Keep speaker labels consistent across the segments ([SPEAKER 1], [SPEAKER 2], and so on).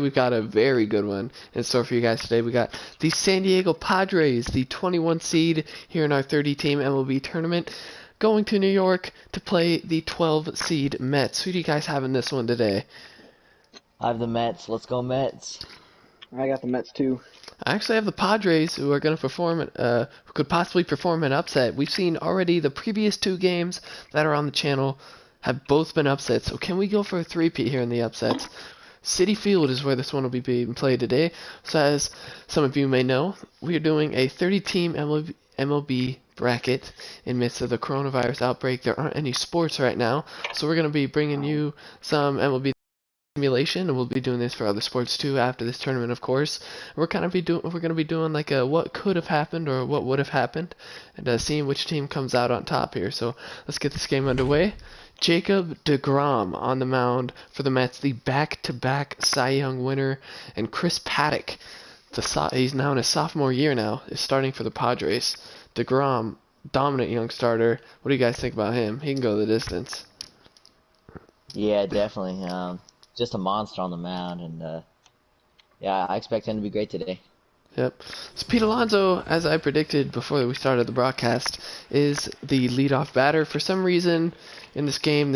[SPEAKER 1] We've got a very good one in store for you guys today. We got the San Diego Padres, the 21 seed here in our 30-team MLB tournament, going to New York to play the 12 seed Mets. Who do you guys have in this one today?
[SPEAKER 2] I have the Mets. Let's go Mets.
[SPEAKER 3] I got the Mets too.
[SPEAKER 1] I actually have the Padres, who are going to perform, who could possibly perform an upset. We've seen already the previous two games that are on the channel have both been upsets. So can we go for a three-peat here in the upsets? Citi Field is where this one will be being played today. So as some of you may know, we are doing a 30-team MLB bracket in midst of the coronavirus outbreak. There aren't any sports right now, so we're going to be bringing you some MLB simulation, and we'll be doing this for other sports too after this tournament, of course. We're going to be doing like a what could have happened or what would have happened, and seeing which team comes out on top here. So let's get this game underway. Jacob deGrom on the mound for the Mets, the back-to-back Cy Young winner, and Chris Paddock, he's now in his sophomore year now, is starting for the Padres. deGrom, dominant young starter. What do you guys think about him? He can go the distance.
[SPEAKER 2] Yeah, definitely. Just a monster on the mound, and yeah, I expect him to be great today.
[SPEAKER 1] Yep. So Pete Alonso, as I predicted before we started the broadcast, is the leadoff batter. For some reason, in this game,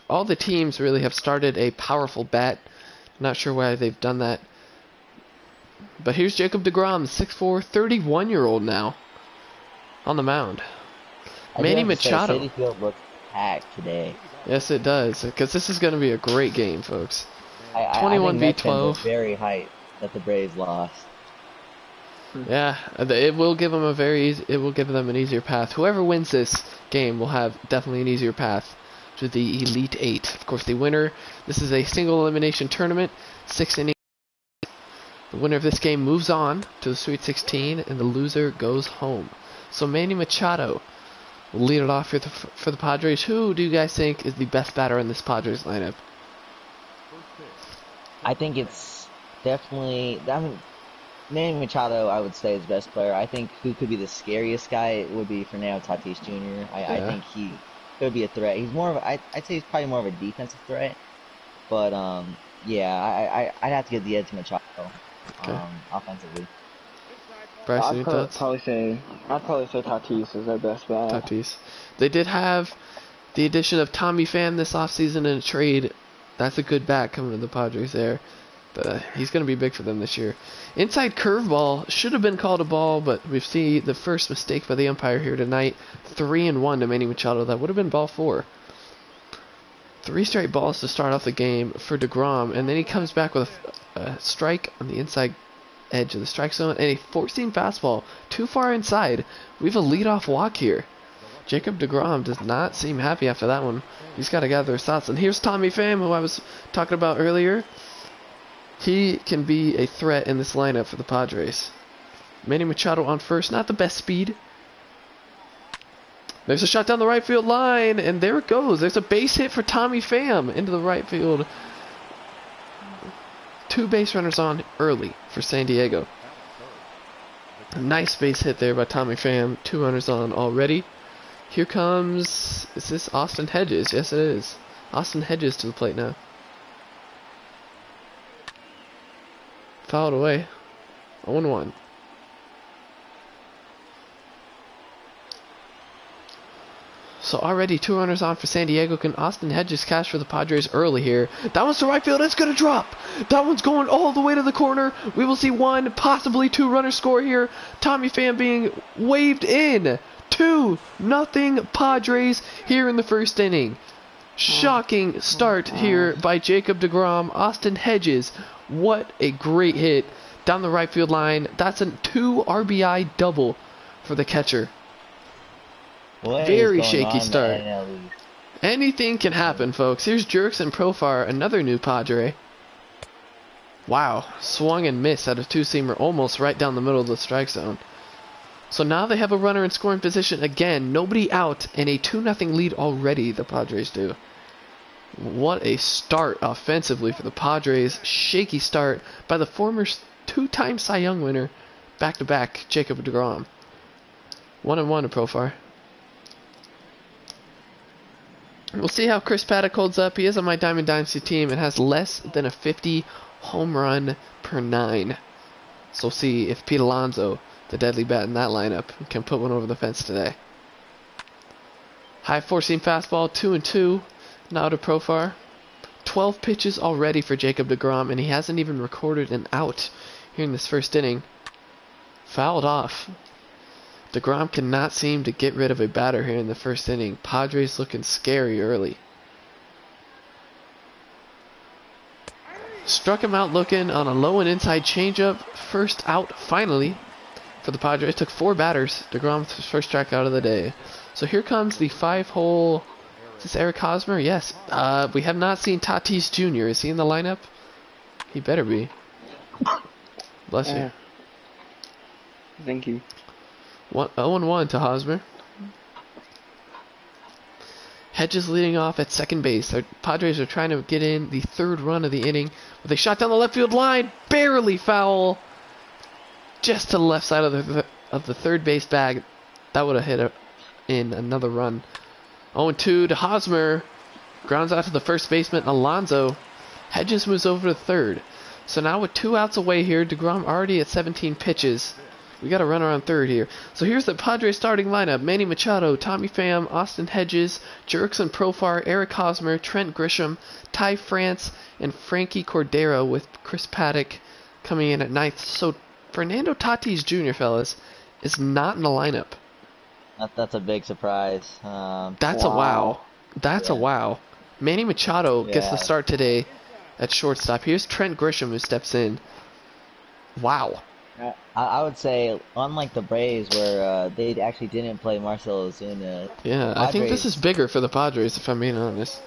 [SPEAKER 1] all the teams really have started a powerful bat. Not sure why they've done that. But here's Jacob deGrom, 6'4", 31-year-old now, on the mound. Manny Machado.
[SPEAKER 2] Citi Field looks packed today.
[SPEAKER 1] Yes, it does, because this is going to be a great game, folks.
[SPEAKER 2] 21
[SPEAKER 1] v 12.
[SPEAKER 2] Very hype that the Braves lost.
[SPEAKER 1] Yeah, it will give them an easier path. Whoever wins this game will have definitely an easier path to the Elite Eight. Of course, the winner. This is a single elimination tournament, 6 innings. The winner of this game moves on to the Sweet 16, and the loser goes home. So Manny Machado will lead it off here for the Padres. Who do you guys think is the best batter in this Padres lineup?
[SPEAKER 2] I think it's definitely. Manny Machado, I would say, is the best player. I think who could be the scariest guy would be Fernando Tatis Jr. I think he could be a threat. He's more of I'd say he's probably more of a defensive threat. But yeah, I'd have to give the edge to Machado offensively.
[SPEAKER 1] Bryson, your thoughts?
[SPEAKER 3] I'd probably say Tatis is their best bat.
[SPEAKER 1] Tatis. They did have the addition of Tommy Pham this offseason in a trade. That's a good bat coming to the Padres there. But he's going to be big for them this year. Inside curveball should have been called a ball, but we see the first mistake by the umpire here tonight. 3-1 to Manny Machado. That would have been ball 4. 3 straight balls to start off the game for deGrom, and then he comes back with a strike on the inside edge of the strike zone and a four-seam fastball too far inside. We have a leadoff walk here. Jacob deGrom does not seem happy after that one. He's got to gather his thoughts. And here's Tommy Pham, who I was talking about earlier. He can be a threat in this lineup for the Padres. Manny Machado on first, not the best speed. There's a shot down the right field line, and there it goes. There's a base hit for Tommy Pham into the right field. 2 base runners on early for San Diego. A nice base hit there by Tommy Pham. 2 runners on already. Here comes, is this Austin Hedges? Yes, it is. Austin Hedges to the plate now. Fouled away. 0-1. So already 2 runners on for San Diego. Can Austin Hedges cash for the Padres early here? That one's to right field. It's going to drop. That one's going all the way to the corner. We will see 1, possibly 2 runners score here. Tommy Pham being waved in. 2-0 Padres here in the first inning. Shocking start here by Jacob deGrom. Austin Hedges, what a great hit down the right field line. That's a 2 RBI double for the catcher. Very shaky start. Anything can happen, folks. Here's Jurickson Profar, another new Padre. Wow, swung and missed at a 2-seamer almost right down the middle of the strike zone. So now they have a runner in scoring position again. Nobody out, and a 2-0 lead already, the Padres do. What a start offensively for the Padres. Shaky start by the former 2-time Cy Young winner, back-to-back, Jacob deGrom. 1-1 to Profar. We'll see how Chris Paddock holds up. He is on my Diamond Dynasty team and has less than a 50 home run per 9. So we'll see if Pete Alonso, the deadly bat in that lineup, can put one over the fence today. High four-seam fastball, 2-2. Now to Profar. 12 pitches already for Jacob deGrom, and he hasn't even recorded an out here in this first inning. Fouled off. deGrom cannot seem to get rid of a batter here in the first inning. Padres looking scary early. Struck him out looking on a low and inside changeup. First out finally for the Padres. Took 4 batters. deGrom's first strikeout of the day. So here comes the 5-hole. Is this Eric Hosmer? Yes. We have not seen Tatis Jr. Is he in the lineup? He better be. Bless you.
[SPEAKER 3] Thank you.
[SPEAKER 1] 0-1 to Hosmer. Hedges leading off at second base. The Padres are trying to get in the 3rd run of the inning. But they shot down the left field line. Barely foul. Just to the left side of the third base bag. That would have hit in another run. 0-2 to Hosmer. Grounds out to the first baseman, Alonso. Hedges moves over to third. So now with 2 outs away here, deGrom already at 17 pitches. We got to run around third here. So here's the Padres starting lineup. Manny Machado, Tommy Pham, Austin Hedges, Jurickson Profar, Eric Hosmer, Trent Grisham, Ty France, and Frankie Cordero with Chris Paddock coming in at 9th. So Fernando Tatis Jr., fellas, is not in the lineup.
[SPEAKER 2] That's a big surprise.
[SPEAKER 1] That's a wow. That's a wow. Manny Machado gets the start today at shortstop. Here's Trent Grisham who steps in. Wow.
[SPEAKER 2] I would say, unlike the Braves, where they actually didn't play Marcell Ozuna.
[SPEAKER 1] Yeah, I think this is bigger for the Padres, if I'm being honest.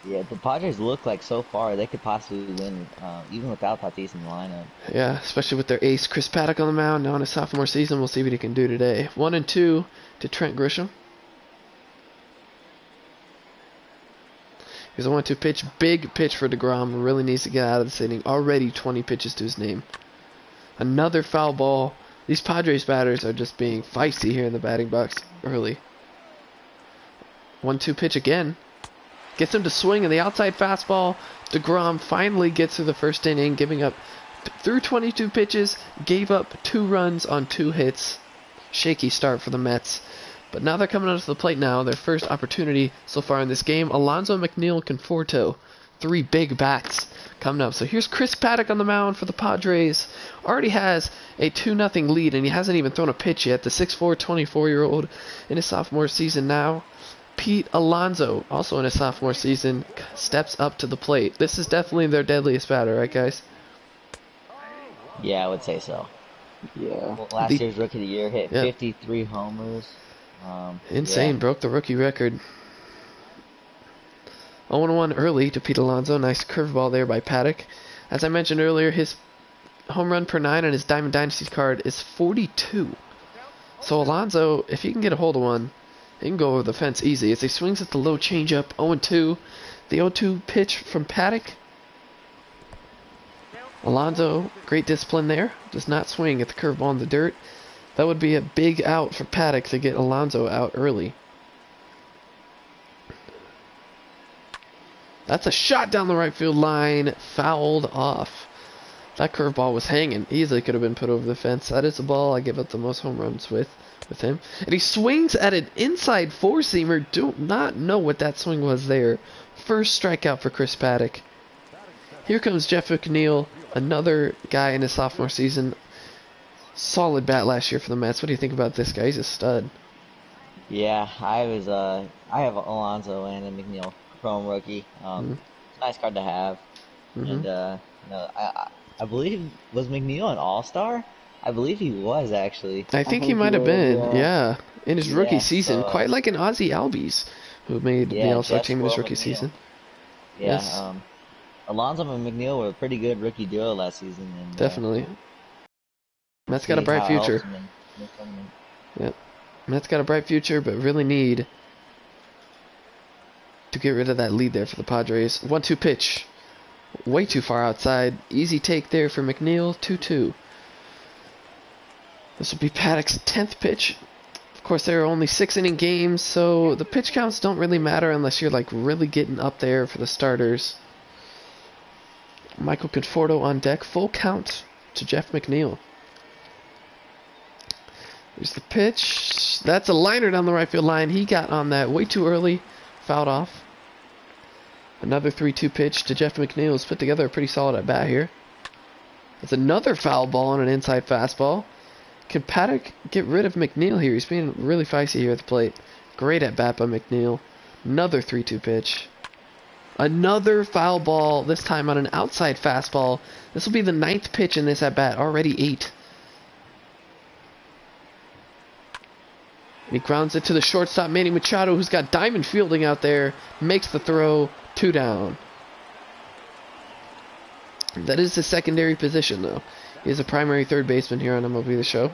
[SPEAKER 2] Yeah, the Padres look like so far they could possibly win, even without Tatis in the lineup.
[SPEAKER 1] Yeah, especially with their ace Chris Paddock on the mound now in his sophomore season. We'll see what he can do today. 1-2 to Trent Grisham. Here's a 1-2 pitch. Big pitch for deGrom. Really needs to get out of this inning. Already 20 pitches to his name. Another foul ball. These Padres batters are just being feisty here in the batting box early. 1-2 pitch again. Gets him to swing in the outside fastball. deGrom finally gets through the first inning, giving up through 22 pitches, gave up 2 runs on 2 hits. Shaky start for the Mets. But now they're coming onto the plate now. Their first opportunity so far in this game. Alonso, McNeil, Conforto. 3 big bats coming up. So here's Chris Paddock on the mound for the Padres. Already has a 2-0 lead, and he hasn't even thrown a pitch yet. The 6'4", 24-year-old in his sophomore season now. Pete Alonso, also in his sophomore season, steps up to the plate. This is definitely their deadliest batter, right, guys?
[SPEAKER 2] Yeah, I would say so.
[SPEAKER 3] Yeah.
[SPEAKER 2] Well, last year's Rookie of the Year hit 53 homers.
[SPEAKER 1] Insane, broke the rookie record. 0-1 early to Pete Alonso. Nice curveball there by Paddock. As I mentioned earlier, his home run per 9 on his Diamond Dynasty card is 42. So Alonso, if he can get a hold of one, he can go over the fence easy. As he swings at the low changeup, 0-2. The 0-2 pitch from Paddock. Alonso, great discipline there. Does not swing at the curveball in the dirt. That would be a big out for Paddock to get Alonso out early. That's a shot down the right field line. Fouled off. That curveball was hanging. Easily could have been put over the fence. That is a ball I give up the most home runs with him. And he swings at an inside four-seamer. Do not know what that swing was there. First strikeout for Chris Paddock. Here comes Jeff McNeil, another guy in his sophomore season. Solid bat last year for the Mets. What do you think about this guy? He's a stud.
[SPEAKER 2] Yeah, I have Alonso and a McNeil Chrome rookie. Nice card to have. And I believe, was McNeil an All-Star? I believe he was, actually.
[SPEAKER 1] I think he might have been, yeah. In his rookie season.
[SPEAKER 2] So,
[SPEAKER 1] quite like an Ozzie Albies, who made the All-Star team in his rookie
[SPEAKER 2] McNeil.
[SPEAKER 1] season.
[SPEAKER 2] Yeah,
[SPEAKER 1] Yes.
[SPEAKER 2] Alonso and McNeil were a pretty good rookie duo last season. And,
[SPEAKER 1] Definitely. Mets got a bright future. Yep. Mets got a bright future, but really need to get rid of that lead there for the Padres. 1-2 pitch. Way too far outside. Easy take there for McNeil. 2-2. This will be Paddock's 10th pitch. Of course, there are only 6-inning games, so the pitch counts don't really matter unless you're like really getting up there for the starters. Michael Conforto on deck. Full count to Jeff McNeil. Here's the pitch. That's a liner down the right field line. He got on that way too early. Fouled off. Another 3-2 pitch to Jeff McNeil. He's put together a pretty solid at bat here. That's another foul ball on an inside fastball. Can Paddock get rid of McNeil here? He's being really feisty here at the plate. Great at bat by McNeil. Another 3-2 pitch. Another foul ball, this time on an outside fastball. This will be the 9th pitch in this at bat. Already 8. He grounds it to the shortstop, Manny Machado, who's got diamond fielding out there. Makes the throw. 2 down. That is his secondary position, though. He is a primary third baseman here on MLB The Show.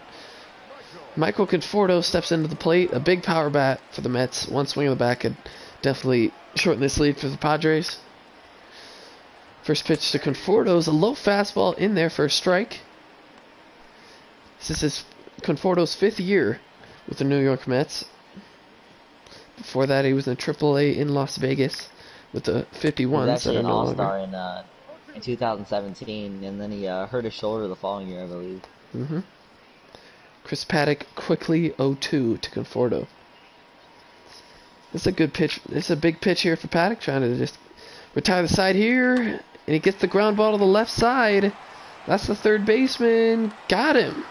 [SPEAKER 1] Michael Conforto steps into the plate. A big power bat for the Mets. One swing of the bat could definitely shorten this lead for the Padres. First pitch to Conforto is a low fastball in there for a strike. This is Conforto's 5th year with the New York Mets. Before that, he was in AAA in Las Vegas with the 51s.
[SPEAKER 2] He was actually
[SPEAKER 1] that are
[SPEAKER 2] an
[SPEAKER 1] no
[SPEAKER 2] all-star
[SPEAKER 1] longer.
[SPEAKER 2] in 2017, and then he hurt his shoulder the following year, I believe.
[SPEAKER 1] Mm-hmm. Chris Paddock quickly 0-2 to Conforto. This is a good pitch. This is a big pitch here for Paddock, trying to just retire the side here, and he gets the ground ball to the left side. That's the third baseman. Got him.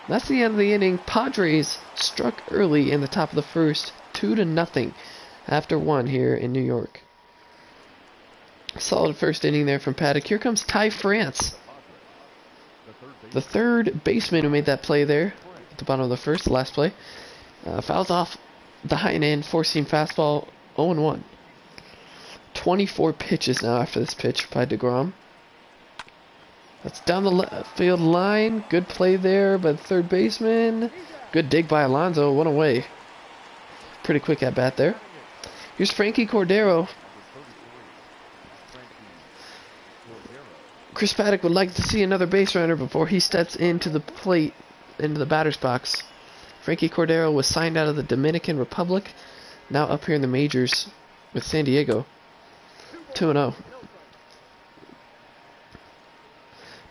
[SPEAKER 1] That's the end of the inning. Padres struck early in the top of the first, 2-0 after 1 here in New York. Solid first inning there from Paddock. Here comes Ty France, the third baseman who made that play there at the bottom of the first, the last play. Fouls off the high and in, four-seam fastball, 0-1. 24 pitches now after this pitch by DeGrom. That's down the left field line. Good play there by the third baseman. Good dig by Alonso. One away. Pretty quick at bat there. Here's Frankie Cordero. Chris Paddock would like to see another base runner before he steps into the plate, into the batter's box. Frankie Cordero was signed out of the Dominican Republic, now up here in the majors with San Diego. 2-0.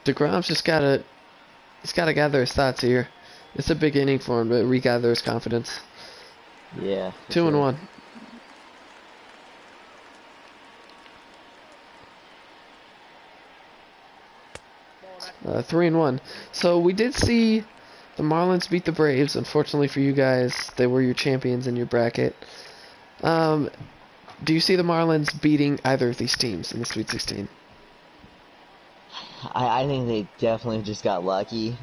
[SPEAKER 1] DeGrom's just gotta gather his thoughts here. It's a big inning for him to regather his confidence.
[SPEAKER 2] Yeah.
[SPEAKER 1] 2-1. Uh, 3-1. So we did see the Marlins beat the Braves. Unfortunately for you guys, they were your champions in your bracket. Do you see the Marlins beating either of these teams in the Sweet 16?
[SPEAKER 2] I think they definitely just got lucky.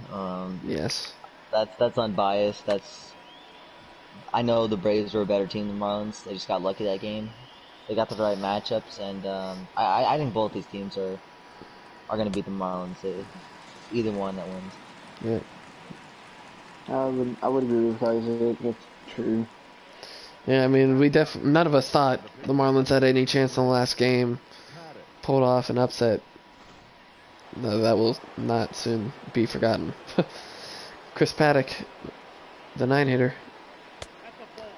[SPEAKER 1] Yes.
[SPEAKER 2] That's unbiased. I know the Braves were a better team than the Marlins. They just got lucky that game. They got the right matchups, and I think both these teams are going to beat the Marlins. Either one that wins.
[SPEAKER 1] Yeah.
[SPEAKER 3] I would agree with Isaac. That's true.
[SPEAKER 1] Yeah, I mean, none of us thought the Marlins had any chance in the last game. Pulled off an upset. No, that will not soon be forgotten. Chris Paddock, the 9-hitter.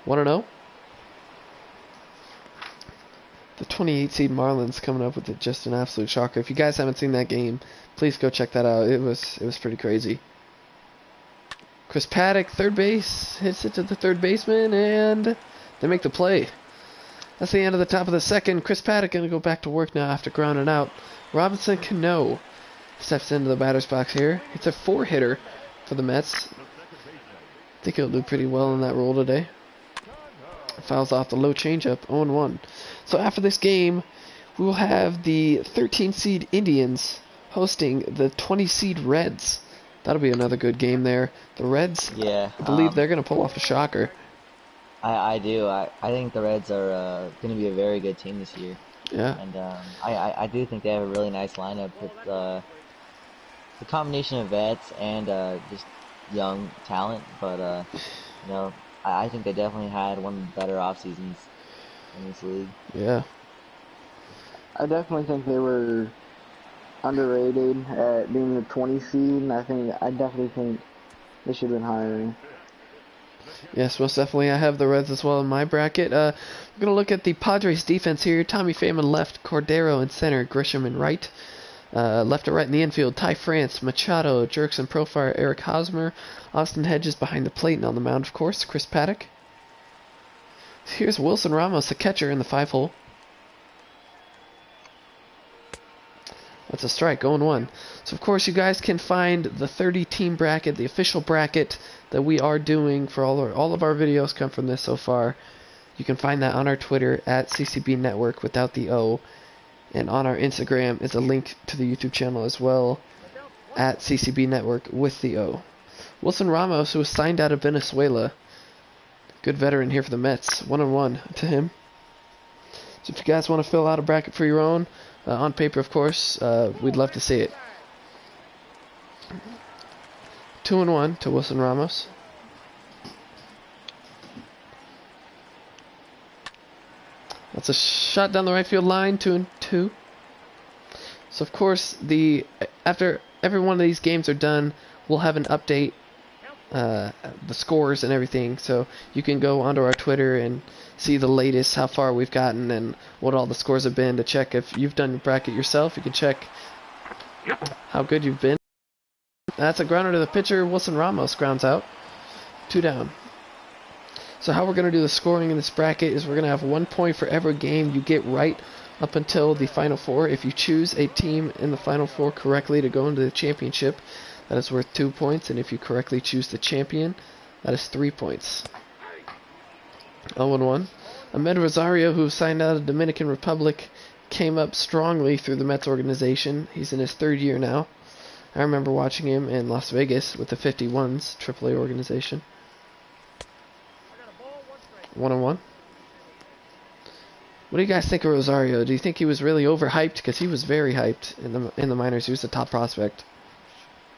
[SPEAKER 1] 1-0. The 28 seed Marlins coming up with just an absolute shocker. If you guys haven't seen that game, please go check that out. It was pretty crazy. Chris Paddock, third base, hits it to the third baseman, and they make the play. That's the end of the top of the second. Chris Paddock going to go back to work now after grounding out. Robinson Cano steps into the batter's box here. It's a 4-hitter for the Mets. I think he'll do pretty well in that role today. Fouls off the low changeup, 0-1. So after this game, we will have the 13 seed Indians hosting the 20 seed Reds. That'll be another good game there. The Reds,
[SPEAKER 2] Yeah.
[SPEAKER 1] I believe they're going to pull off a shocker.
[SPEAKER 2] I do. I think the Reds are going to be a very good team this year.
[SPEAKER 1] Yeah.
[SPEAKER 2] And I do think they have a really nice lineup with the combination of vets and just young talent. But I think they definitely had one of the better off seasons in this league.
[SPEAKER 1] Yeah.
[SPEAKER 3] I definitely think they were underrated at being the 20 seed, and I definitely think they should have been higher.
[SPEAKER 1] Yes, most definitely. I have the Reds as well in my bracket. We're going to look at the Padres defense here. Tommy Pham in left, Cordero in center, Grisham in right. Left to right in the infield, Ty France, Machado, Jerks and Profile, Eric Hosmer, Austin Hedges behind the plate and on the mound, of course, Chris Paddock. Here's Wilson Ramos, the catcher in the 5-hole. That's a strike, 0-1. So, of course, you guys can find the 30-team bracket, the official bracket that we are doing for all of our videos come from this so far. You can find that on our Twitter, at CCB Network without the O. And on our Instagram is a link to the YouTube channel as well, at CCB Network with the O. Wilson Ramos, who was signed out of Venezuela. Good veteran here for the Mets. 1-1 to him. So if you guys want to fill out a bracket for your own, on paper, of course, we'd love to see it. 2-1 to Wilson Ramos. That's a shot down the right field line, 2-2. So of course, after every one of these games are done, we'll have an update, the scores and everything. So you can go onto our Twitter and see the latest, how far we've gotten, and what all the scores have been to check if you've done your bracket yourself. You can check how good you've been. That's a grounder to the pitcher. Wilson Ramos grounds out. 2 down. So how we're going to do the scoring in this bracket is we're going to have 1 point for every game you get right up until the Final Four. If you choose a team in the Final Four correctly to go into the championship, that is worth 2 points. And if you correctly choose the champion, that is 3 points. 0-1. Ahmed Rosario, who signed out of the Dominican Republic, came up strongly through the Mets organization. He's in his 3rd year now. I remember watching him in Las Vegas with the 51s, AAA organization. 1-1. What do you guys think of Rosario? Do you think he was really overhyped? Because he was very hyped in the minors. He was the top prospect.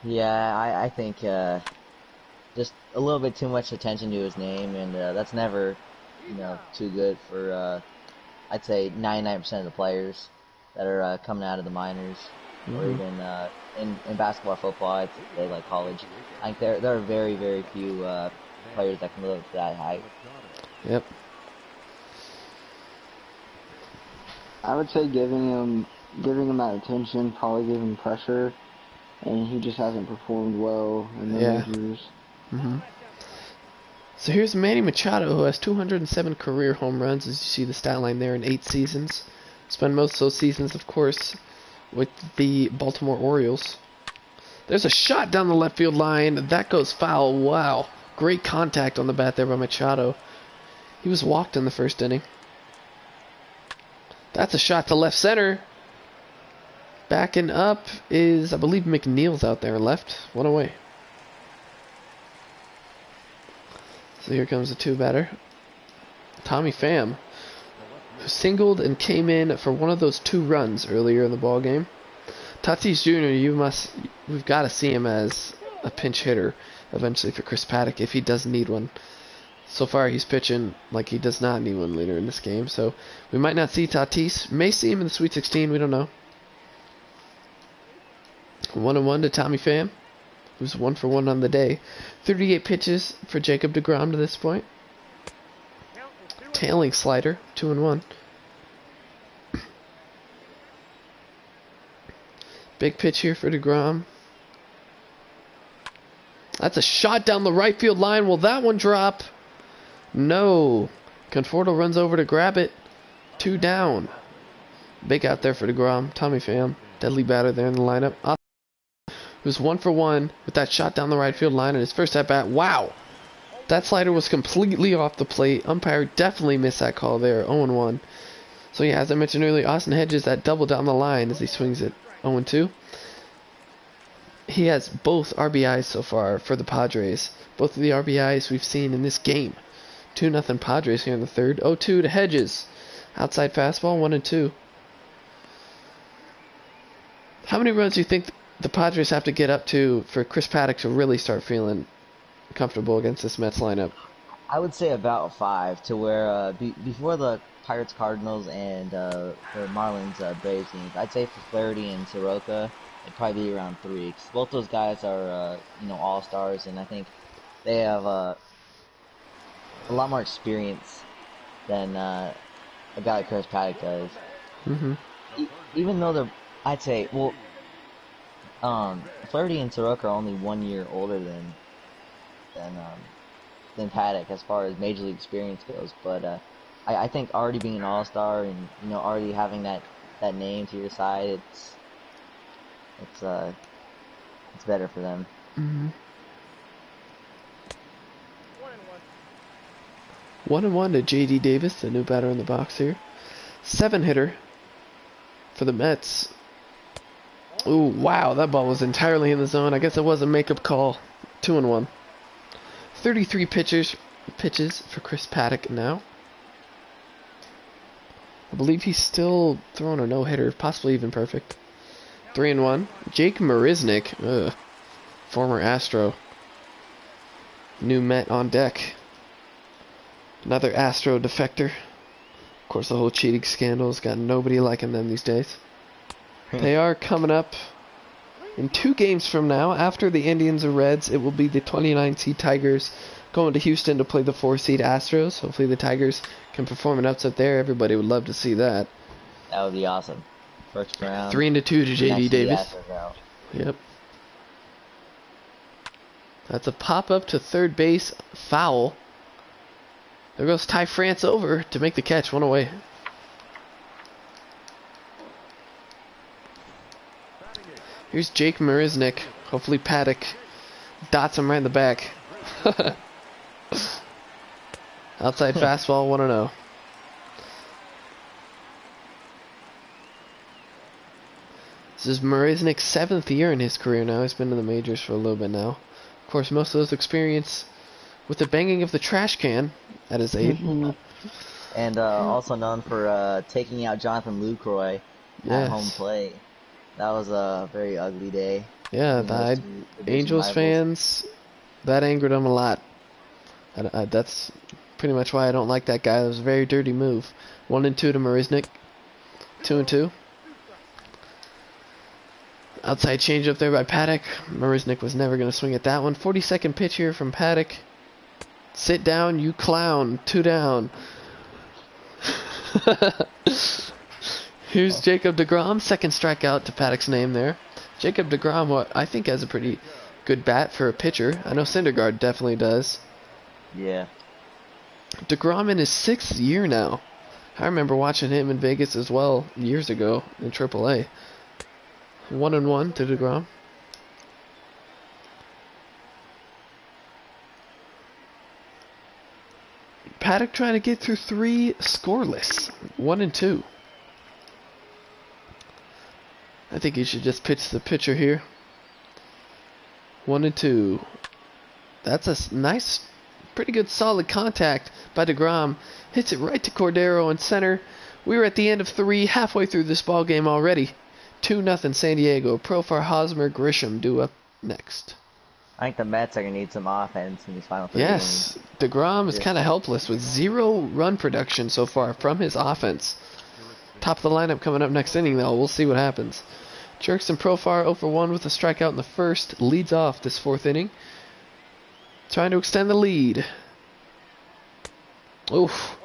[SPEAKER 2] Yeah, I think just a little bit too much attention to his name, and that's never, too good for I'd say 99% of the players that are coming out of the minors, or even in basketball, football, I'd say like college. I think there are very, very few players that can live up to that height.
[SPEAKER 1] Yep.
[SPEAKER 3] I would say giving him that attention probably gave him pressure, and he just hasn't performed well in the majors.
[SPEAKER 1] So here's Manny Machado, who has 207 career home runs, as you see the stat line there, in 8 seasons. Spent most of those seasons, of course, with the Baltimore Orioles. There's a shot down the left field line. That goes foul. Wow. Great contact on the bat there by Machado. He was walked in the 1st inning. That's a shot to left center. Backing up is, I believe, McNeil's out there left. 1 away. So here comes the 2-batter. Tommy Pham, who singled and came in for one of those 2 runs earlier in the ball game. Tatis Jr., we've got to see him as a pinch hitter eventually for Chris Paddock if he does need one. So far, he's pitching like he does not need one later in this game. So we might not see Tatis. May see him in the Sweet 16. We don't know. 1-1 to Tommy Pham, who's 1 for 1 on the day. 38 pitches for Jacob deGrom to this point. Tailing slider, 2-1. Big pitch here for deGrom. That's a shot down the right field line. Will that one drop? No. Conforto runs over to grab it. 2 down. Big out there for deGrom. Tommy Pham, deadly batter there in the lineup. Who's 1 for 1 with that shot down the right field line in his first at bat. Wow. That slider was completely off the plate. Umpire definitely missed that call there. 0-1. So yeah, as I mentioned earlier, Austin Hedges that double down the line as he swings it. 0-2. He has both RBIs so far for the Padres. Both of the RBIs we've seen in this game. 2-0 Padres here in the 3rd. 0-2 to Hedges. Outside fastball, 1-2. How many runs do you think the Padres have to get up to for Chris Paddock to really start feeling comfortable against this Mets lineup?
[SPEAKER 2] I would say about 5, to where before the Pirates, Cardinals, and the Marlins, Braves games, I'd say for Flaherty and Soroka, it'd probably be around 3. 'Cause both those guys are all-stars, and I think they have a lot more experience than a guy like Chris Paddock does. Even though I'd say, well, Flaherty and Soroka are only 1 year older than Paddock as far as major league experience goes. But I think already being an all-star and already having that name to your side, it's better for them.
[SPEAKER 1] Mm-hmm. 1-1 to J.D. Davis, the new batter in the box here. 7-hitter for the Mets. Ooh, wow, that ball was entirely in the zone. I guess it was a makeup call. 2-1. 33 pitches for Chris Paddock now. I believe he's still throwing a no-hitter, possibly even perfect. 3-1. Jake Marisnick, former Astro. New Met on deck. Another Astro defector. Of course, the whole cheating scandal's got nobody liking them these days. They are coming up in 2 games from now. After the Indians or Reds, it will be the 29 seed Tigers going to Houston to play the 4 seed Astros. Hopefully the Tigers can perform an upset there. Everybody would love to see that.
[SPEAKER 2] That would be awesome. First round.
[SPEAKER 1] 3-2 to J.D. Davis. Yep. That's a pop-up to third base. Foul. There goes Ty France over to make the catch. 1 away. Here's Jake Marisnick. Hopefully Paddock dots him right in the back. Outside fastball, 1-0. This is Marisnick's 7th year in his career now. He's been in the majors for a little bit now. Of course, most of those experience with the banging of the trash can at his age.
[SPEAKER 2] And also known for taking out Jonathan Lucroy at home plate. That was a very ugly day.
[SPEAKER 1] Yeah, the Angels fans, that angered them a lot. That's pretty much why I don't like that guy. That was a very dirty move. 1-2 to Marisnick. 2-2. Outside change up there by Paddock. Marisnick was never going to swing at that one. 42nd pitch here from Paddock. Sit down, you clown. 2 down. Here's Jacob deGrom. 2nd strikeout to Paddock's name there. Jacob deGrom, what I think has a pretty good bat for a pitcher. I know Syndergaard definitely does.
[SPEAKER 2] Yeah.
[SPEAKER 1] deGrom in his 6th year now. I remember watching him in Vegas as well years ago in AAA. 1-1 to deGrom. Paddock trying to get through 3 scoreless. 1-2. I think he should just pitch the pitcher here. 1-2. That's a nice, pretty good solid contact by deGrom. Hits it right to Cordero in center. We're at the end of 3, halfway through this ball game already. 2-0 San Diego. Profar, Hosmer, Grisham due up next.
[SPEAKER 2] I think the Mets are going to need some offense in these final 3
[SPEAKER 1] Yes,
[SPEAKER 2] games.
[SPEAKER 1] deGrom is kind of helpless with 0 run production so far from his offense. Top of the lineup coming up next inning, though. We'll see what happens. Jerks and Profar 0 for 1 with a strikeout in the first. Leads off this 4th inning. Trying to extend the lead. Oof.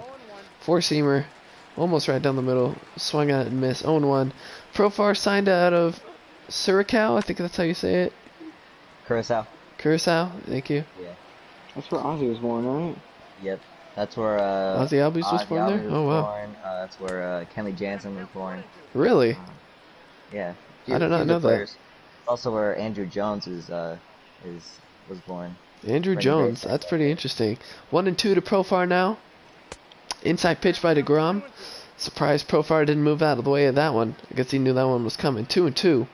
[SPEAKER 1] 4-seamer. Almost right down the middle. Swung at it and missed. 0-1. Profar signed out of Curacao. I think that's how you say it.
[SPEAKER 2] Curacao.
[SPEAKER 1] Curacao. Thank you.
[SPEAKER 2] Yeah.
[SPEAKER 3] That's where Ozzy was born, right?
[SPEAKER 2] Yep. That's where
[SPEAKER 1] Ozzy Albies was born there? Oh, wow.
[SPEAKER 2] Born. That's where Kenley Jansen was born.
[SPEAKER 1] Really?
[SPEAKER 2] Yeah.
[SPEAKER 1] I did not know that.
[SPEAKER 2] Also where Andrew Jones was born.
[SPEAKER 1] Andrew Jones. That's pretty interesting. 1-2 to Profar now. Inside pitch by deGrom. Surprised Profar didn't move out of the way of that one. I guess he knew that one was coming. 2-2.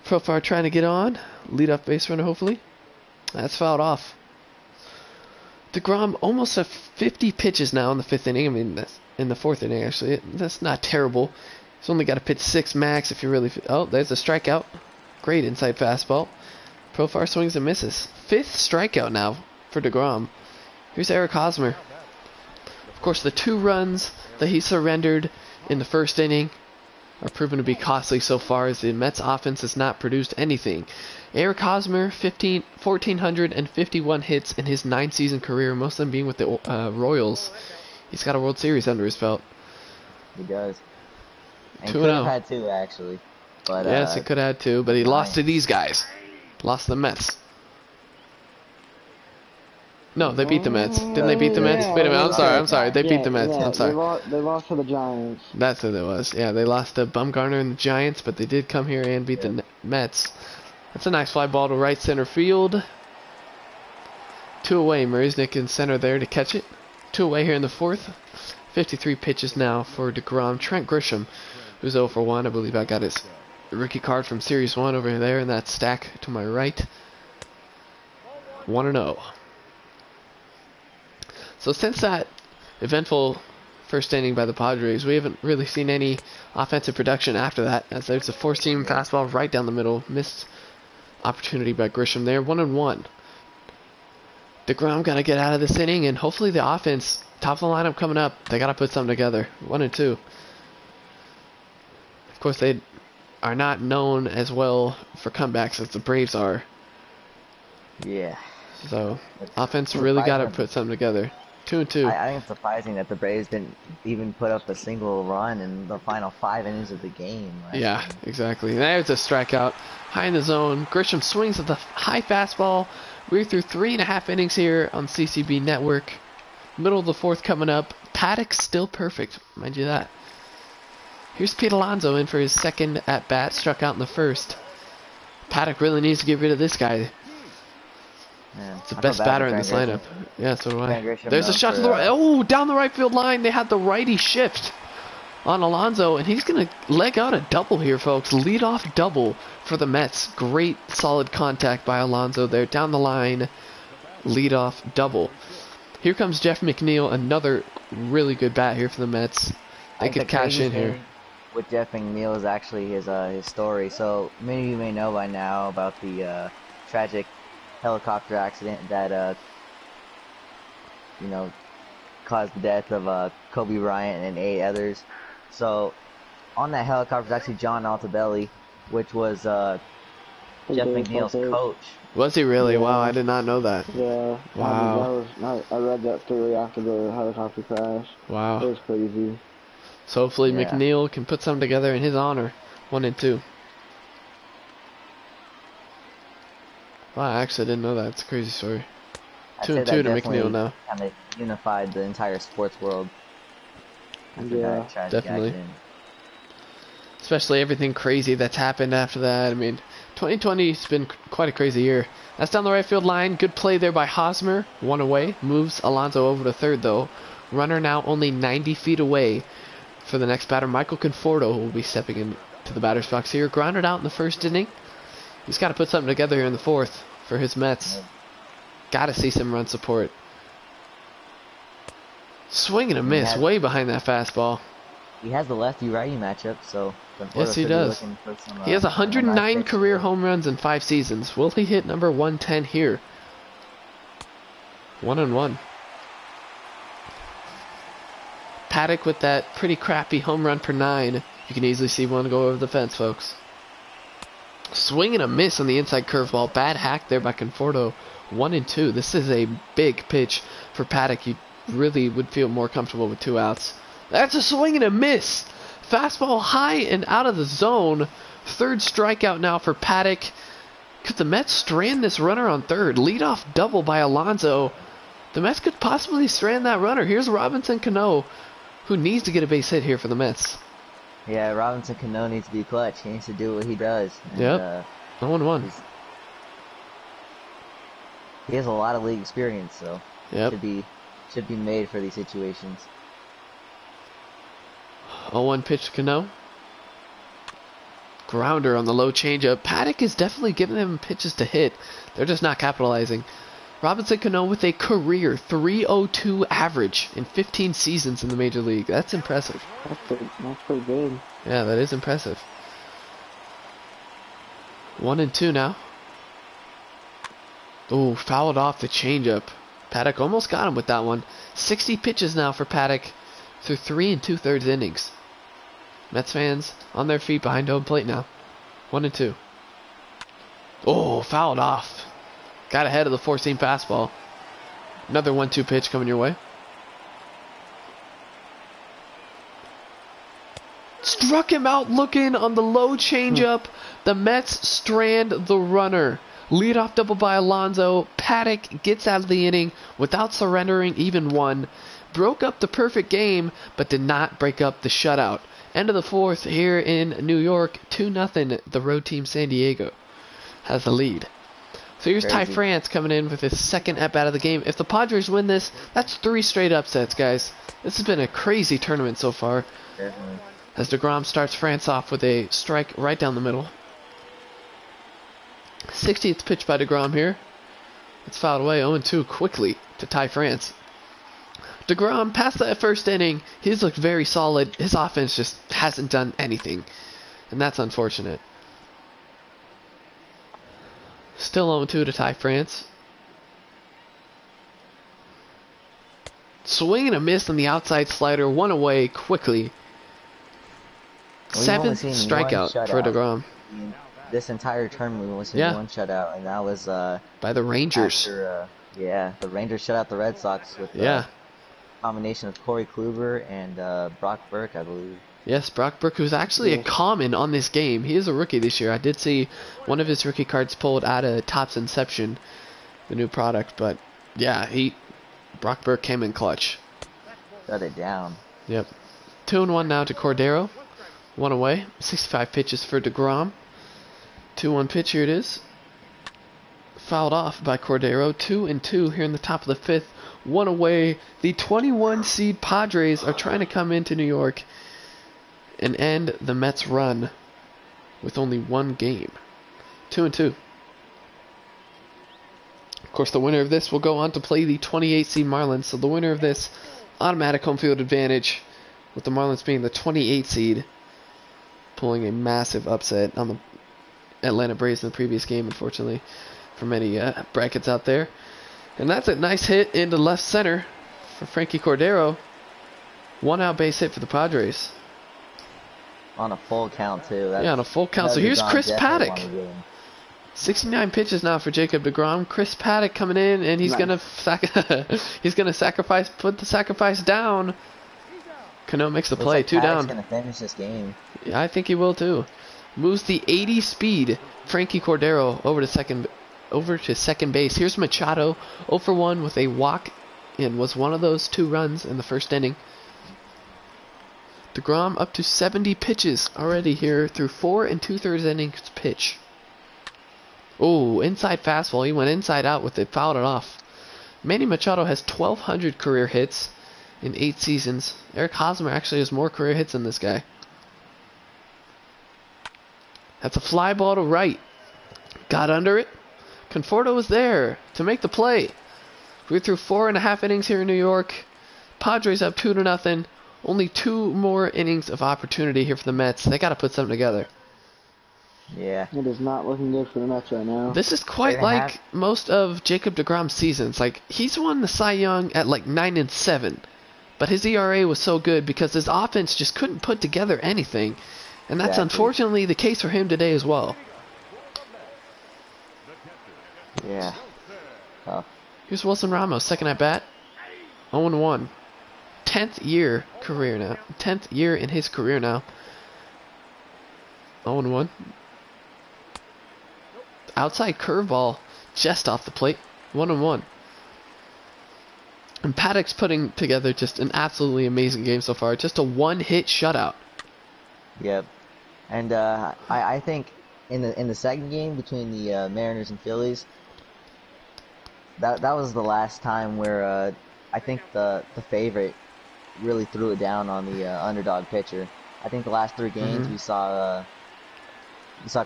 [SPEAKER 1] Profar trying to get on. Lead off base runner, hopefully. That's fouled off. deGrom almost at 50 pitches now in the 5th inning. I mean, that's in the 4th inning, actually. That's not terrible. He's only got to pitch 6 max if you really... Oh, there's a strikeout. Great inside fastball. Profar swings and misses. 5th strikeout now for deGrom. Here's Eric Hosmer. Of course, the 2 runs that he surrendered in the 1st inning are proven to be costly so far, as the Mets offense has not produced anything. Eric Hosmer, 1,451 hits in his 9-season career, most of them being with the Royals. He's got a World Series under his belt.
[SPEAKER 2] He does. And
[SPEAKER 1] 2-0.
[SPEAKER 2] could have had 2, actually. But
[SPEAKER 1] yes, he could have had two, but he lost to these guys. Lost to the Mets. No, they beat the Mets. Didn't they beat the Mets?
[SPEAKER 3] Yeah,
[SPEAKER 1] Wait a minute, I'm sorry. They beat
[SPEAKER 3] yeah,
[SPEAKER 1] the Mets.
[SPEAKER 3] yeah,
[SPEAKER 1] I'm sorry.
[SPEAKER 3] They lost to the Giants.
[SPEAKER 1] That's what it was. Yeah, they lost to Bumgarner and the Giants, but they did come here and beat the Mets. That's a nice fly ball to right center field. 2 away. Marisnik in center there to catch it. 2 away here in the 4th. 53 pitches now for DeGrom. Trent Grisham, who's 0 for 1. I believe I got his rookie card from Series 1 over there in that stack to my right. 1-0. So since that eventful first inning by the Padres, we haven't really seen any offensive production after that, as there's a 4-seam fastball right down the middle. Missed opportunity by Grisham there. 1-1. DeGrom got to get out of this inning, and hopefully the offense, top of the lineup coming up, they got to put something together. 1-2. Of course, they are not known as well for comebacks as the Braves are.
[SPEAKER 2] Yeah.
[SPEAKER 1] So, offense really got to put something together. 2-2.
[SPEAKER 2] I think it's surprising that the Braves didn't even put up a single run in the final 5 innings of the game.
[SPEAKER 1] Yeah, exactly. There's a strikeout. High in the zone. Grisham swings at the high fastball. We're through 3.5 innings here on CCB Network. Middle of the 4th coming up. Paddock still perfect. Mind you that. Here's Pete Alonso in for his second at-bat. Struck out in the 1st. Paddock really needs to get rid of this guy.
[SPEAKER 2] Yeah,
[SPEAKER 1] It's the best batter in this lineup. Yeah, so do I. There's a shot to the right.
[SPEAKER 2] right.
[SPEAKER 1] Oh, down the right field line. They had the righty shift on Alonso, and he's going to leg out a double here, folks. Lead-off double for the Mets. Great, solid contact by Alonso there. Down the line, lead-off double. Here comes Jeff McNeil, another really good bat here for the Mets. They could cash in here.
[SPEAKER 2] With Jeff McNeil is actually his story. So many of you may know by now about the tragic helicopter accident that caused the death of Kobe Bryant and 8 others. So on that helicopter was actually John Altobelli, which was Jeff McNeil's coach.
[SPEAKER 1] Was he really?
[SPEAKER 3] Yeah.
[SPEAKER 1] Wow, I did not know that.
[SPEAKER 3] Yeah.
[SPEAKER 1] Wow.
[SPEAKER 3] I read that story after the helicopter crash.
[SPEAKER 1] Wow.
[SPEAKER 3] It was crazy.
[SPEAKER 1] So hopefully
[SPEAKER 2] Yeah.
[SPEAKER 1] McNeil can put something together in his honor. 1-2. Wow, I actually didn't know that. It's a crazy story. 2-2 to McNeil now.
[SPEAKER 2] Kind of unified the entire sports world. After
[SPEAKER 3] Yeah,
[SPEAKER 2] that tragic
[SPEAKER 1] definitely.
[SPEAKER 2] accident.
[SPEAKER 1] Especially everything crazy that's happened after that. I mean, 2020's been quite a crazy year. That's down the right field line. Good play there by Hosmer. 1 away. Moves Alonso over to third, though. Runner now only 90 feet away for the next batter. Michael Conforto will be stepping into the batter's box here. Grounded out in the 1st inning. He's got to put something together here in the 4th for his Mets. Got to see some run support. Swing and a miss, way behind that fastball.
[SPEAKER 2] He has the lefty-righty matchup, so
[SPEAKER 1] Yes, he does. He has 109 career home runs in 5 seasons. Will he hit number 110 here? 1-1. Paddock with that pretty crappy home run per 9. You can easily see one go over the fence, folks. Swing and a miss on the inside curveball. Bad hack there by Conforto. 1-2. This is a big pitch for Paddock. You really would feel more comfortable with 2 outs. That's a swing and a miss. Fastball high and out of the zone. 3rd strikeout now for Paddock. Could the Mets strand this runner on 3rd? Leadoff double by Alonso. The Mets could possibly strand that runner. Here's Robinson Cano, who needs to get a base hit here for the Mets.
[SPEAKER 2] Yeah, Robinson Cano needs to be clutch. He needs to do what he does. And,
[SPEAKER 1] Yep. 0-1.
[SPEAKER 2] He has a lot of league experience, so
[SPEAKER 1] Yep.
[SPEAKER 2] should be made for these situations.
[SPEAKER 1] 0-1 pitch to Cano. Grounder on the low changeup. Paddock is definitely giving them pitches to hit. They're just not capitalizing. Robinson Cano with a career 302 average in 15 seasons in the Major League. That's impressive.
[SPEAKER 3] That's pretty good.
[SPEAKER 1] Yeah, that is impressive. 1-2 now. Oh, fouled off the changeup. Paddock almost got him with that one. 60 pitches now for Paddock through 3 2/3 innings. Mets fans on their feet behind home plate now. 1-2. Oh, fouled off. Got ahead of the 4-seam fastball. Another 1-2 pitch coming your way. struck him out looking on the low changeup. The Mets strand the runner. Leadoff double by Alonso. Paddock gets out of the inning without surrendering even one. Broke up the perfect game, but did not break up the shutout. End of the fourth here in New York. 2-0. The road team San Diego has the lead. So here's Ty France coming in with his second at-bat of the game. If the Padres win this, that's 3 straight upsets, guys. This has been a crazy tournament so far.
[SPEAKER 2] Definitely.
[SPEAKER 1] As DeGrom starts France off with a strike right down the middle. 60th pitch by DeGrom here. It's fouled away 0-2 quickly to Ty France. DeGrom, past that first inning, he's looked very solid. His offense just hasn't done anything. And that's unfortunate. Still 0-2 to Ty France. Swing and a miss on the outside slider. One away quickly.
[SPEAKER 2] We've
[SPEAKER 1] 7th
[SPEAKER 2] only seen
[SPEAKER 1] strikeout
[SPEAKER 2] one
[SPEAKER 1] for
[SPEAKER 2] shutout.
[SPEAKER 1] DeGrom.
[SPEAKER 2] This entire tournament, we've only seen
[SPEAKER 1] Yeah.
[SPEAKER 2] one shutout, and that was
[SPEAKER 1] By the Rangers.
[SPEAKER 2] after, the Rangers shut out the Red Sox with
[SPEAKER 1] Yeah.
[SPEAKER 2] combination of Corey Kluber and Brock Burke, I believe.
[SPEAKER 1] Yes, Brock Burke, who's actually a common on this game. He is a rookie this year. I did see one of his rookie cards pulled out of Topps Inception, the new product. But yeah, Brock Burke came in clutch.
[SPEAKER 2] Shut it down.
[SPEAKER 1] Yep. 2-1 now to Cordero. One away. 65 pitches for DeGrom. 2-1 pitch, here it is. Fouled off by Cordero. 2-2 here in the top of the 5th. One away. The 21 seed Padres are trying to come into New York and end the Mets' run with only one game. 2-2. Of course, the winner of this will go on to play the 28 seed Marlins. So the winner of this, automatic home field advantage, with the Marlins being the 28 seed, pulling a massive upset on the Atlanta Braves in the previous game, unfortunately, for many brackets out there. And that's a nice hit into left center for Frankie Cordero. 1 out base hit for the Padres.
[SPEAKER 2] On a full count, too.
[SPEAKER 1] Yeah, on a full count. So here's Chris Paddock. 69 pitches now for Jacob DeGrom. Chris Paddock coming in, and he's gonna put the sacrifice down. Cano makes the play.
[SPEAKER 2] Like
[SPEAKER 1] 2
[SPEAKER 2] Paddock's
[SPEAKER 1] down.
[SPEAKER 2] gonna finish this game.
[SPEAKER 1] Yeah, I think he will too. Moves the 80 speed Frankie Cordero over to second base. Here's Machado, 0 for 1 with a walk, and was one of those 2 runs in the first inning. DeGrom up to 70 pitches already here through 4 2/3 innings pitch. Oh, inside fastball. He went inside out with it, fouled it off. Manny Machado has 1,200 career hits in 8 seasons. Eric Hosmer actually has more career hits than this guy. That's a fly ball to right. Got under it. Conforto was there to make the play. We're through 4.5 innings here in New York. Padres up 2-0. Only 2 more innings of opportunity here for the Mets. They got to put something together.
[SPEAKER 2] Yeah.
[SPEAKER 3] It is not looking good for the Mets right now.
[SPEAKER 1] This is quite like most of Jacob DeGrom's seasons. Like, he's won the Cy Young at like 9-7. But his ERA was so good because his offense just couldn't put together anything. And that's unfortunately the case for him today as well.
[SPEAKER 2] Yeah. Tough.
[SPEAKER 1] Here's Wilson Ramos, second at bat. 0-1. 10th year career now. 10th year in his career now. 0-1. Outside curveball just off the plate. 1-1. And Paddock's putting together just an absolutely amazing game so far. Just a 1-hit shutout.
[SPEAKER 2] Yep. And I think in the second game between the Mariners and Phillies, that was the last time where I think the favorite really threw it down on the underdog pitcher. I think the last 3 games we saw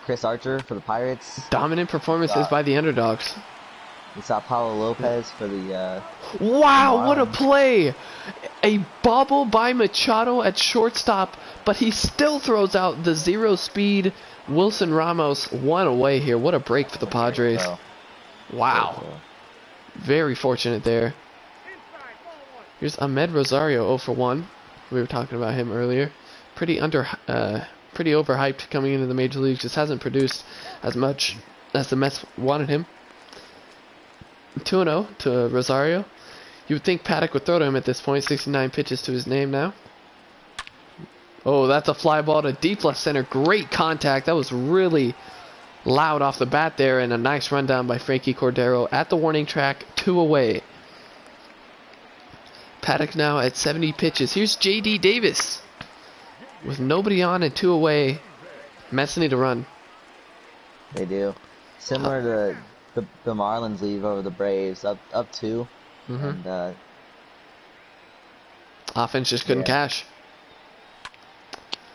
[SPEAKER 2] Chris Archer for the Pirates.
[SPEAKER 1] Dominant performances by the underdogs.
[SPEAKER 2] We saw Paulo Lopez for the
[SPEAKER 1] Wow, what a play! A bobble by Machado at shortstop, but he still throws out the 0-speed Wilson Ramos. 1 away here. What a break for the Padres. Wow. Very fortunate there. Here's Ahmed Rosario, 0 for 1. We were talking about him earlier. Pretty overhyped coming into the major leagues. Just hasn't produced as much as the Mets wanted him. 2-0 to Rosario. You would think Paddock would throw to him at this point. 69 pitches to his name now. Oh, that's a fly ball to deep left center. Great contact. That was really loud off the bat there, and a nice rundown by Frankie Cordero at the warning track, 2 away. Paddock now at 70 pitches. Here's J.D. Davis with nobody on and 2 away. Mets need to run.
[SPEAKER 2] They do. Similar to the Marlins leave over the Braves, up 2. And
[SPEAKER 1] offense just couldn't cash.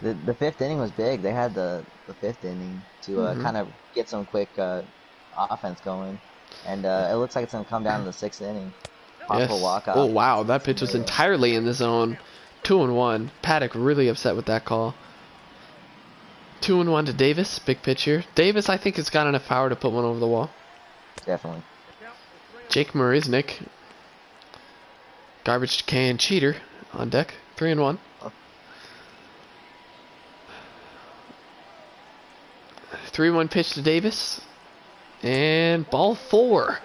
[SPEAKER 2] The 5th inning was big. They had the 5th inning to kind of get some quick offense going, and it looks like it's gonna come down to the 6th inning. Possible walk-off.
[SPEAKER 1] Oh wow, that pitch was entirely in the zone. 2-1. Paddock really upset with that call. 2-1 to Davis. Big pitch here. Davis, I think, has got enough power to put one over the wall.
[SPEAKER 2] Definitely.
[SPEAKER 1] Jake Marisnick, garbage can cheater, on deck. 3-1. 3-1 pitch to Davis, and ball 4.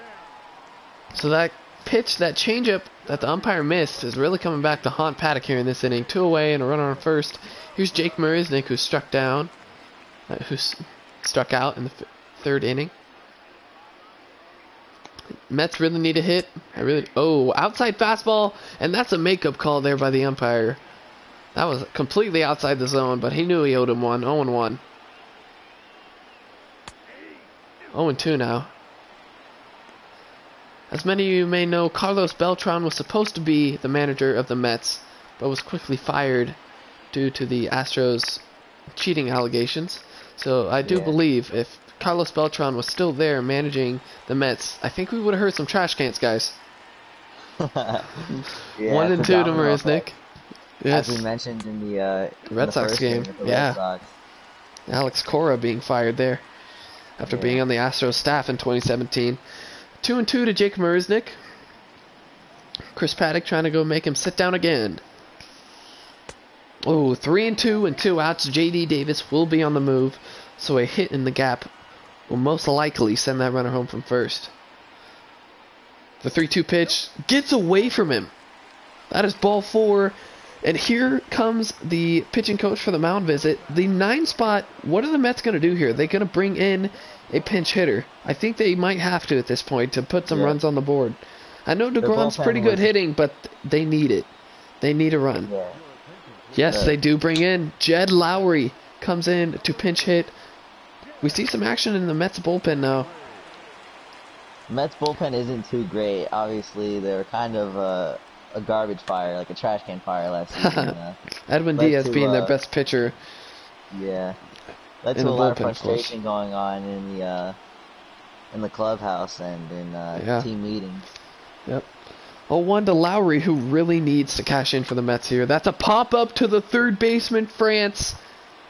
[SPEAKER 1] So that pitch, that changeup that the umpire missed, is really coming back to haunt Paddock here in this inning. 2 away and a runner on first. Here's Jake Marisnick, who struck out in the 3rd inning. Mets really need a hit. Outside fastball, and that's a makeup call there by the umpire. That was completely outside the zone, but he knew he owed him one. 0-1. 0-2 now. As many of you may know, Carlos Beltran was supposed to be the manager of the Mets, but was quickly fired due to the Astros cheating allegations. So I do believe if Carlos Beltran was still there managing the Mets, I think we would have heard some trash cans, guys. 1-2 to Marisnick.
[SPEAKER 2] Yes. As we mentioned in the
[SPEAKER 1] Red Sox game. Alex Cora being fired there after being on the Astros staff in 2017. 2-2 to Jake Marisnick. Chris Paddock trying to go make him sit down again. 3-2 and 2 outs. J.D. Davis will be on the move, so a hit in the gap will most likely send that runner home from first. The 3-2 pitch gets away from him. That is ball 4. And here comes the pitching coach for the mound visit. The 9 spot, what are the Mets going to do here? They're going to bring in a pinch hitter. I think they might have to at this point to put some runs on the board. I know DeGrom's pretty good hitting, but they need it. They need a run. Yeah. Yes, they do bring in Jed Lowry. Comes in to pinch hit. We see some action in the Mets bullpen now.
[SPEAKER 2] Mets bullpen isn't too great. Obviously, they're kind of a garbage fire, like a trash can fire last season.
[SPEAKER 1] Edwin Diaz being their best pitcher.
[SPEAKER 2] Yeah, led to a lot of frustration going on in the clubhouse and in team meetings.
[SPEAKER 1] Yep. 0-1 to Lowry, who really needs to cash in for the Mets here. That's a pop-up to the third baseman, France.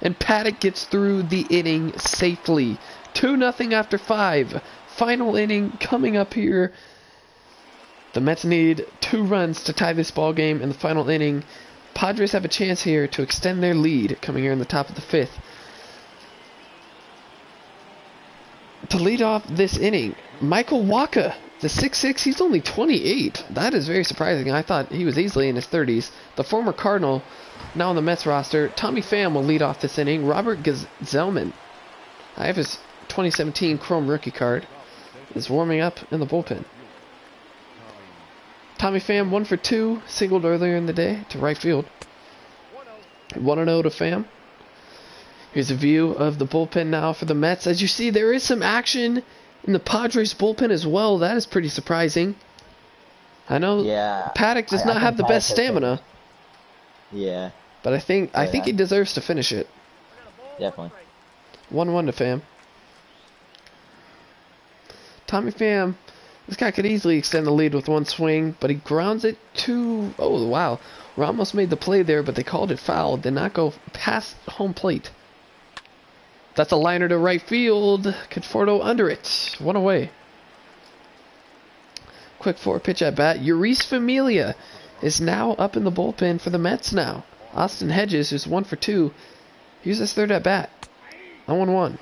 [SPEAKER 1] And Paddock gets through the inning safely. 2-0 after 5. Final inning coming up here. The Mets need 2 runs to tie this ball game in the final inning. Padres have a chance here to extend their lead coming here in the top of the 5th. To lead off this inning, Michael Wacha, the 6'6", he's only 28. That is very surprising. I thought he was easily in his 30s. The former Cardinal, now on the Mets roster. Tommy Pham will lead off this inning. Robert Gsellman, I have his 2017 Chrome rookie card, is warming up in the bullpen. Tommy Pham 1 for 2, singled earlier in the day to right field. 1-0 to Pham. Here's a view of the bullpen now for the Mets. As you see, there is some action in the Padres bullpen as well. That is pretty surprising. I know Paddock does not have the best stamina.
[SPEAKER 2] Yeah.
[SPEAKER 1] But I think he deserves to finish it.
[SPEAKER 2] Definitely.
[SPEAKER 1] 1-1 to Pham. Tommy Pham, this guy could easily extend the lead with 1 swing, but he grounds it to... Oh, wow. Ramos made the play there, but they called it foul. Did not go past home plate. That's a liner to right field. Conforto under it. 1 away. Quick 4-pitch at bat. Urias Familia is now up in the bullpen for the Mets now. Austin Hedges is 1 for 2. Here's his 3rd at bat. 0-1.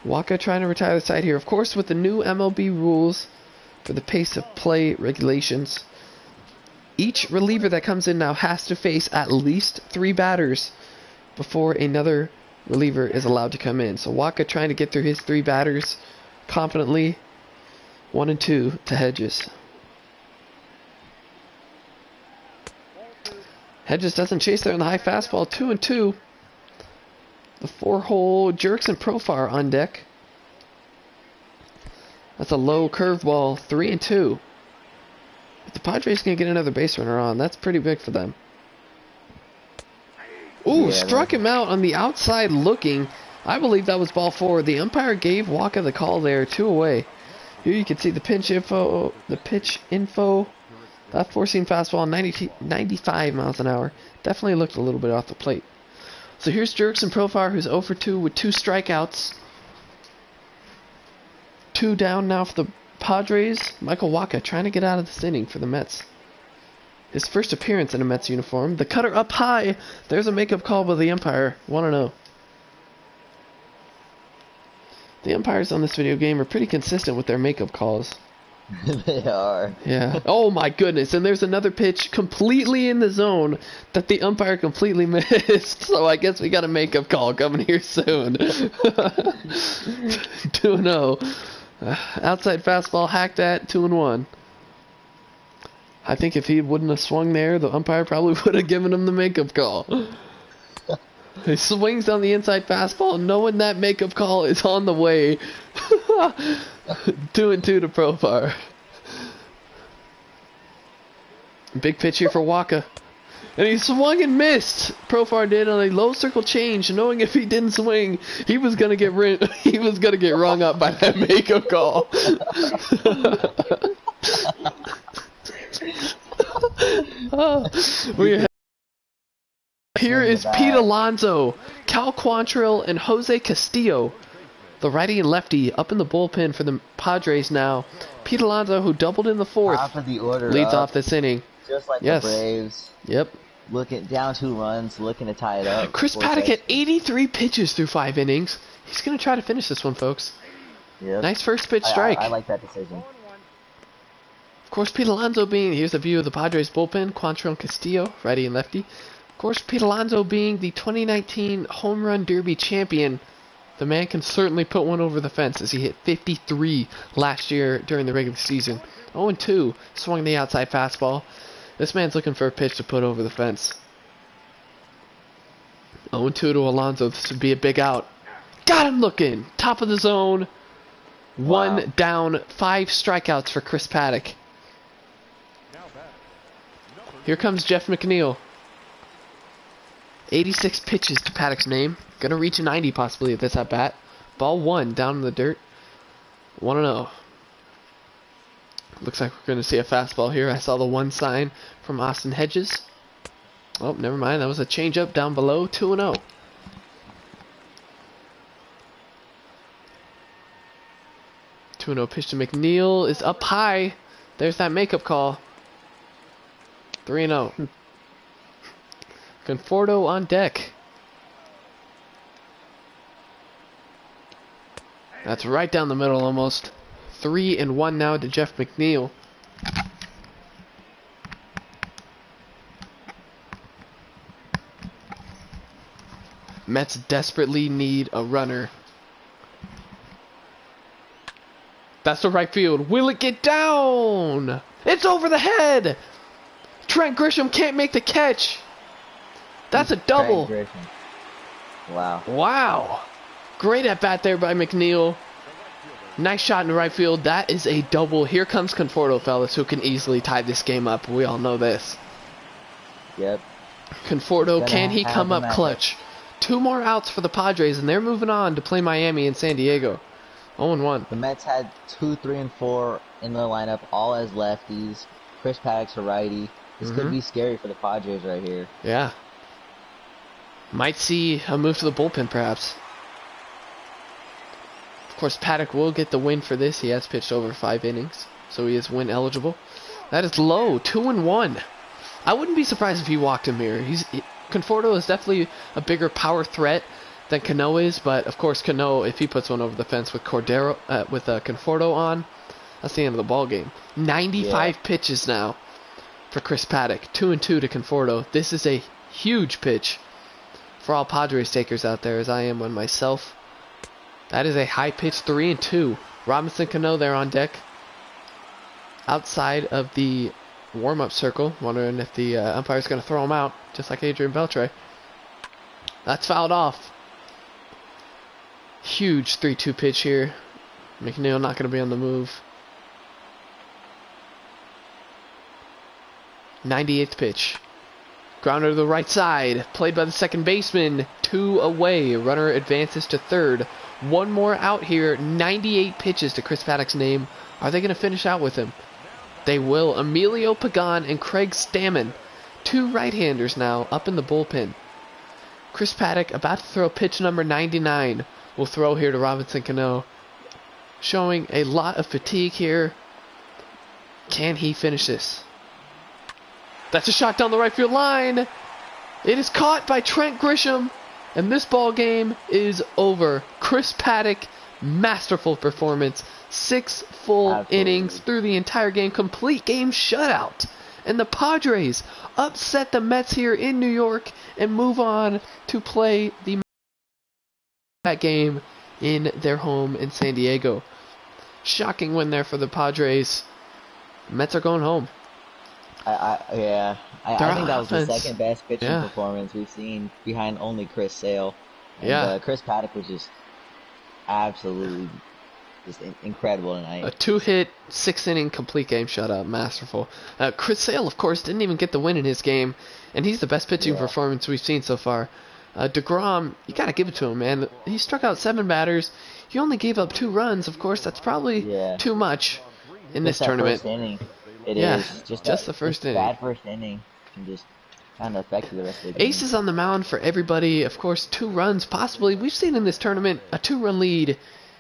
[SPEAKER 1] Wacha trying to retire the side here. Of course, with the new MLB rules for the pace of play regulations, Each reliever that comes in now has to face at least 3 batters before another reliever is allowed to come in. So Waka trying to get through his 3 batters confidently. 1 and 2 to Hedges. Hedges doesn't chase there in the high fastball. 2 and 2. The 4-hole Jerks and Profar on deck. That's a low curveball. 3 and 2. If the Padres can get another base runner on, that's pretty big for them. Ooh, struck him out on the outside looking. I believe that was ball 4. The umpire gave Waka the call there. 2 away. Here you can see the pitch info. That 4-seam fastball, 95 miles an hour. Definitely looked a little bit off the plate. So here's Jerks and Profar, who's 0 for 2 with 2 strikeouts. 2 down now for the Padres. Michael Waka trying to get out of this inning for the Mets. His first appearance in a Mets uniform. The cutter up high. There's a makeup call by the umpire. 1-0. The umpires on this video game are pretty consistent with their makeup calls.
[SPEAKER 2] They are.
[SPEAKER 1] Yeah. Oh my goodness. And there's another pitch completely in the zone that the umpire completely missed. So I guess we got a makeup call coming here soon. 2-0. Outside fastball hacked at 2-1. I think if he wouldn't have swung there, the umpire probably would have given him the makeup call. He swings on the inside fastball, knowing that makeup call is on the way. 2 and 2 to Profar. Big pitch here for Waka. And he swung and missed. Profar did on a low circle change, knowing if he didn't swing, he was gonna get rung up by that makeup call. Here is Pete Alonso, Cal Quantrill, and Jose Castillo. The righty and lefty up in the bullpen for the Padres now. Pete Alonso, who doubled in the 4th,
[SPEAKER 2] Top of the order
[SPEAKER 1] leads
[SPEAKER 2] up,
[SPEAKER 1] off this inning.
[SPEAKER 2] just like the Braves.
[SPEAKER 1] Yep.
[SPEAKER 2] Looking down 2 runs, looking to tie it up.
[SPEAKER 1] Chris Paddock had 83 pitches through 5 innings. He's going to try to finish this one, folks.
[SPEAKER 2] Yep.
[SPEAKER 1] Nice first pitch strike.
[SPEAKER 2] I like that decision.
[SPEAKER 1] Of course, Pete Alonso being, here's a view of the Padres bullpen, Quantrill and Castillo, righty and lefty. Of course, Pete Alonso being the 2019 Home Run Derby champion, the man can certainly put one over the fence as he hit 53 last year during the regular season. 0-2, swung the outside fastball. This man's looking for a pitch to put over the fence. 0-2 to Alonso. This would be a big out. Got him looking. Top of the zone.
[SPEAKER 2] Wow.
[SPEAKER 1] 1 down, 5 strikeouts for Chris Paddock. Here comes Jeff McNeil. 86 pitches to Paddock's name. Gonna reach a 90 possibly at this at bat. Ball 1 down in the dirt. 1-0. Looks like we're gonna see a fastball here. I saw the 1 sign from Austin Hedges. Oh, never mind. That was a changeup down below. 2-0. Pitch to McNeil is up high. There's that makeup call. 3-0. Conforto on deck. That's right down the middle almost. 3-1 now to Jeff McNeil. Mets desperately need a runner. That's the right field. Will it get down? It's over the head. Trent Grisham can't make the catch. That's a double.
[SPEAKER 2] Wow.
[SPEAKER 1] Wow. Great at bat there by McNeil. Nice shot in the right field. That is a double. Here comes Conforto, fellas, who can easily tie this game up. We all know this.
[SPEAKER 2] Yep.
[SPEAKER 1] Conforto, can he come up clutch? 2 more outs for the Padres, and they're moving on to play Miami and San Diego. 0-1.
[SPEAKER 2] The Mets had 2, 3, and 4 in their lineup, all as lefties. Chris Paddock's a righty. This could be scary for the Padres right here.
[SPEAKER 1] Yeah. Might see a move to the bullpen, perhaps. Of course, Paddock will get the win for this. He has pitched over 5 innings, so he is win eligible. That is low. 2-1. I wouldn't be surprised if he walked him here. Conforto is definitely a bigger power threat than Cano is, but of course Cano, if he puts one over the fence with Conforto on, that's the end of the ball game. 95 pitches now. for Chris Paddock. 2-2 to Conforto. This is a huge pitch for all Padres takers out there, as I am one myself. That is a high pitch. 3-2. Robinson Cano there on deck, outside of the warm-up circle, wondering if the umpire's going to throw him out, just like Adrian Beltre. That's fouled off. Huge 3-2 pitch here. McNeil not going to be on the move. 98th pitch. Grounder to the right side. Played by the second baseman. 2 away. Runner advances to third. One more out here. 98 pitches to Chris Paddock's name. Are they going to finish out with him? They will. Emilio Pagan and Craig Stammen. 2 right-handers now up in the bullpen. Chris Paddock about to throw pitch number 99. Will throw here to Robinson Cano. Showing a lot of fatigue here. Can he finish this? That's a shot down the right field line. It is caught by Trent Grisham. And this ball game is over. Chris Paddock, masterful performance. 6 full innings through the entire game. Complete game shutout. And the Padres upset the Mets here in New York and move on to play that game in their home in San Diego. Shocking win there for the Padres. Mets are going home.
[SPEAKER 2] I think that was the second best pitching performance we've seen, behind only Chris Sale. And, Chris Paddock was just absolutely incredible tonight.
[SPEAKER 1] A 2-hit, 6-inning complete game shutout, masterful. Chris Sale, of course, didn't even get the win in his game, and he's the best pitching performance we've seen so far. DeGrom, you got to give it to him, man. He struck out 7 batters. He only gave up 2 runs. Of course, that's probably too much in this tournament.
[SPEAKER 2] First inning. It is
[SPEAKER 1] just the first inning.
[SPEAKER 2] Bad first inning can just kind of affect the rest of the game.
[SPEAKER 1] Aces on the mound for everybody. Of course, 2 runs possibly. We've seen in this tournament a 2-run lead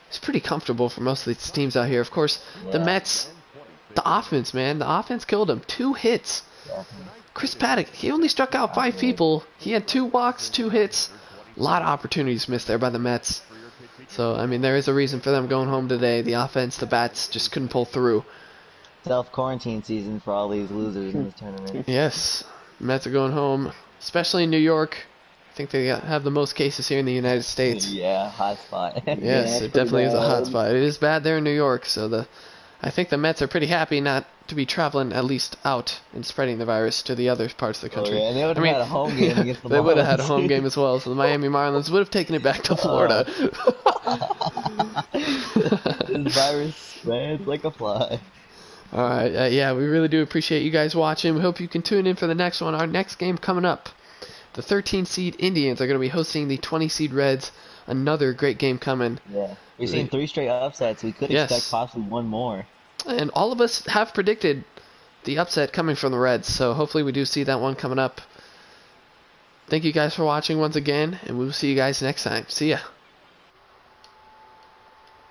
[SPEAKER 1] is pretty comfortable for most of these teams out here. Of course, the Mets, the offense, man. The offense killed them. 2 hits.
[SPEAKER 2] Definitely.
[SPEAKER 1] Chris Paddock, he only struck out 5 people. He had 2 walks, 2 hits. A lot of opportunities missed there by the Mets. So, I mean, there is a reason for them going home today. The offense, the bats just couldn't pull through.
[SPEAKER 2] Self-quarantine season for all these losers in this tournament.
[SPEAKER 1] Yes. Mets are going home, especially in New York. I think they have the most cases here in the United States.
[SPEAKER 2] Yeah, hot spot.
[SPEAKER 1] Yes, it definitely is a hot spot. It is bad there in New York, so I think the Mets are pretty happy not to be traveling at least out and spreading the virus to the other parts of the country.
[SPEAKER 2] Oh, yeah, and they would have had a home game against the Marlins.
[SPEAKER 1] They would have had a home game as well, so the Miami Marlins would have taken it back to Florida.
[SPEAKER 2] This virus spreads like a fly.
[SPEAKER 1] Alright, we really do appreciate you guys watching. We hope you can tune in for the next one. Our next game coming up, the 13-seed Indians are going to be hosting the 20-seed Reds. Another great game coming.
[SPEAKER 2] Yeah, we've seen 3 straight upsets. We could expect possibly 1 more.
[SPEAKER 1] And all of us have predicted the upset coming from the Reds, so hopefully we do see that one coming up. Thank you guys for watching once again, and we will see you guys next time. See ya.